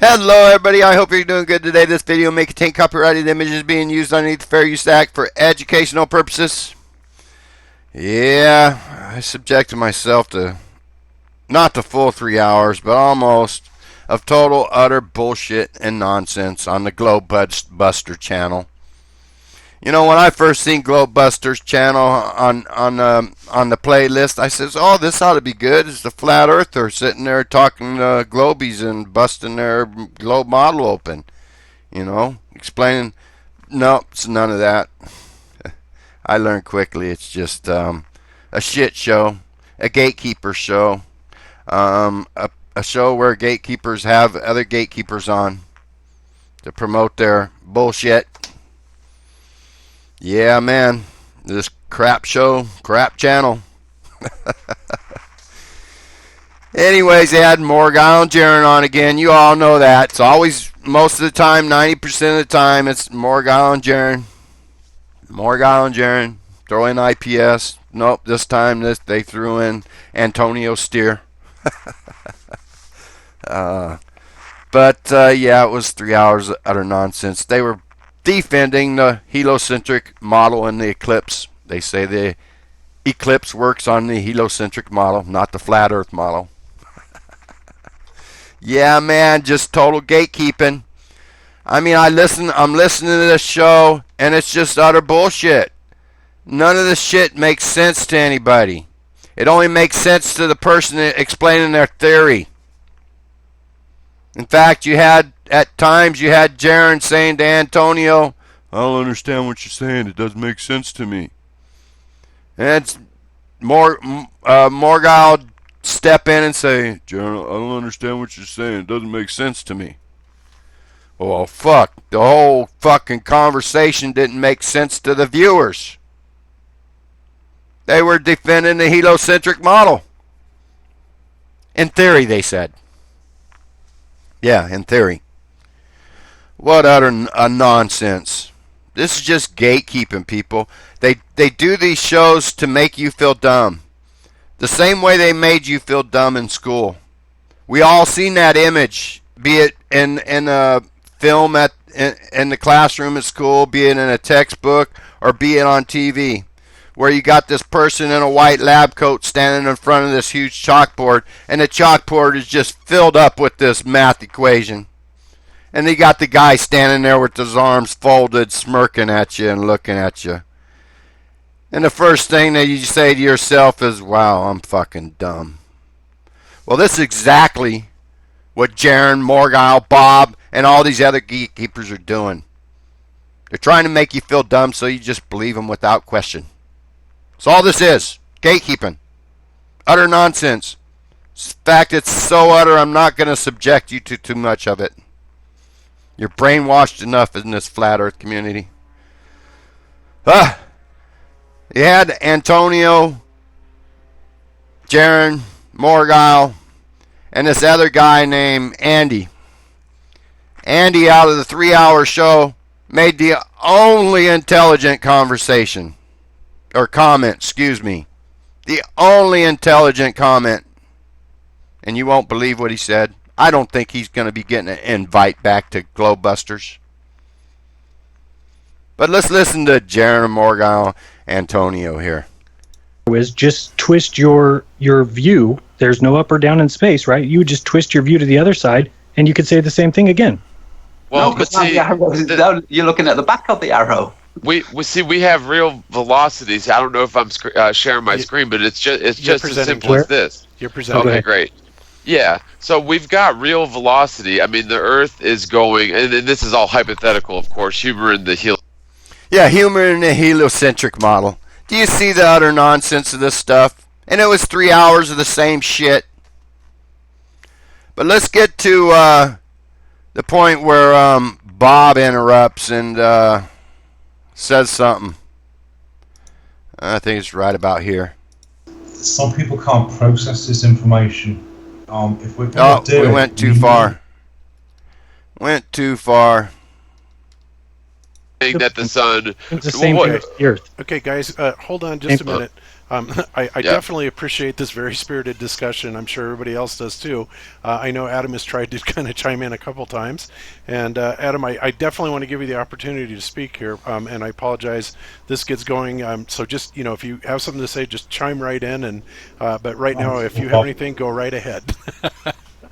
Hello everybody, I hope you're doing good today. This video may contain copyrighted images being used underneath the Fair Use Act for educational purposes. Yeah, I subjected myself to not the full 3 hours, but almost, of total utter bullshit and nonsense on the GlobeBusters channel. You know, when I first seen GlobeBusters channel on the playlist, I says, "Oh, this ought to be good." It's the flat earther sitting there talking to globies and busting their globe model open. You know, explaining. Nope, it's none of that. I learned quickly. It's just a shit show, a gatekeeper show, a show where gatekeepers have other gatekeepers on to promote their bullshit. Yeah, man, this crap show, crap channel. Anyways, they had Morgal and Jaren on again. You all know that. It's always, most of the time, 90% of the time, it's Morgal and Jaren. Morgal and Jaren. Throw in IPS. Nope, this time they threw in Antonio Steer. Yeah, it was 3 hours of utter nonsense. They were defending the heliocentric model in the eclipse. They say the eclipse works on the heliocentric model, not the flat earth model. Yeah, man, just total gatekeeping. I mean, I'm listening to this show, and it's just utter bullshit. None of this shit makes sense to anybody. It only makes sense to the person explaining their theory. In fact, at times you had Jaren saying to Antonio, "I don't understand what you're saying. It doesn't make sense to me." And it's Morgal step in and say, "Jaren, I don't understand what you're saying. It doesn't make sense to me." Well, fuck. The whole fucking conversation didn't make sense to the viewers. They were defending the heliocentric model. In theory, they said. Yeah, in theory. What utter nonsense. This is just gatekeeping, people. They do these shows to make you feel dumb. The same way they made you feel dumb in school. We all seen that image, be it in a film in the classroom at school, be it in a textbook, or be it on TV, where you got this person in a white lab coat standing in front of this huge chalkboard, and the chalkboard is just filled up with this math equation. And you got the guy standing there with his arms folded, smirking at you and looking at you. And the first thing that you say to yourself is, "Wow, I'm fucking dumb." Well, this is exactly what Jaren, Morgal, Bob, and all these other gatekeepers are doing. They're trying to make you feel dumb so you just believe them without question. That's all this is. Gatekeeping. Utter nonsense. In fact, it's so utter, I'm not going to subject you to too much of it. You're brainwashed enough in this flat earth community. You had Antonio, Jaren, Morgal, and this other guy named Andy. Andy, out of the 3-hour show, made the only intelligent conversation. Or comment, excuse me. The only intelligent comment. And you won't believe what he said. I don't think he's going to be getting an invite back to GlobeBusters. But let's listen to Jaren, Morgal, Antonio here. Is just twist your view. There's no up or down in space, right? You would just twist your view to the other side, and you could say the same thing again. Well, no, but see, you're looking at the back of the arrow. We have real velocities. I don't know if I'm sharing my screen, but it's just as simple as this. You're presenting. Okay, great. Yeah, so we've got real velocity. I mean, the Earth is going, and this is all hypothetical, of course. Humor in the heliocentric model. Do you see the utter nonsense of this stuff? And it was 3 hours of the same shit. But let's get to the point where Bob interrupts and says something. I think it's right about here. Some people can't process this information. If we're going to do we went too far. Went too far. Saying that the sun. It's the same thing as the Earth. Okay, guys, hold on just a minute. I definitely appreciate this very spirited discussion. I'm sure everybody else does too. I know Adam has tried to kind of chime in a couple times. And Adam, I definitely want to give you the opportunity to speak here. And I apologize. This gets going. So just, if you have something to say, just chime right in. And but right now, if you have anything, go right ahead.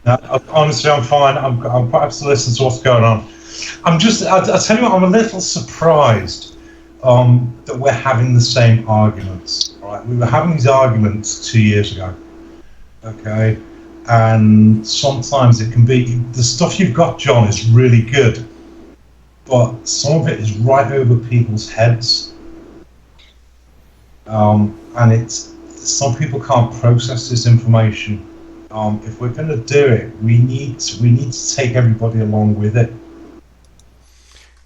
No, honestly, I'm fine. I'm quite happy to listen to what's going on. I'll tell you what, I'm a little surprised that we're having the same arguments. Right? We were having these arguments 2 years ago. Okay? And sometimes it can be, the stuff you've got, John, is really good. But some of it is right over people's heads. And some people can't process this information. If we're going to do it, we need to take everybody along with it.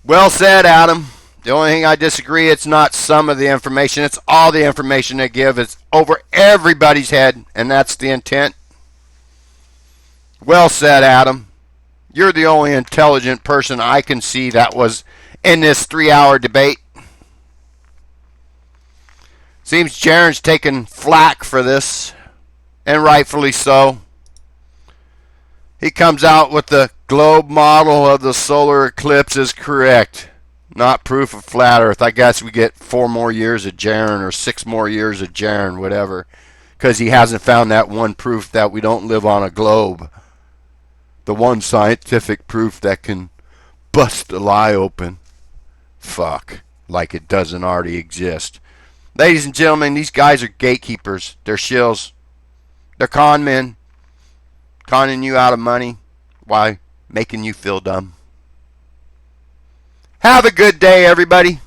Well said, Adam. The only thing I disagree, it's not some of the information, it's all the information they give. It's over everybody's head, and that's the intent. Well said, Adam. You're the only intelligent person I can see that was in this 3-hour debate. Seems Jaron's taking flack for this, and rightfully so. He comes out with the globe model of the solar eclipse is correct. Not proof of flat Earth. I guess we get 4 more years of Jaron or 6 more years of Jaron, whatever, because he hasn't found that one proof that we don't live on a globe. The one scientific proof that can bust a lie open. Fuck. Like it doesn't already exist. Ladies and gentlemen, these guys are gatekeepers. They're shills. They're con men. Conning you out of money. Why? Making you feel dumb. Have a good day, everybody.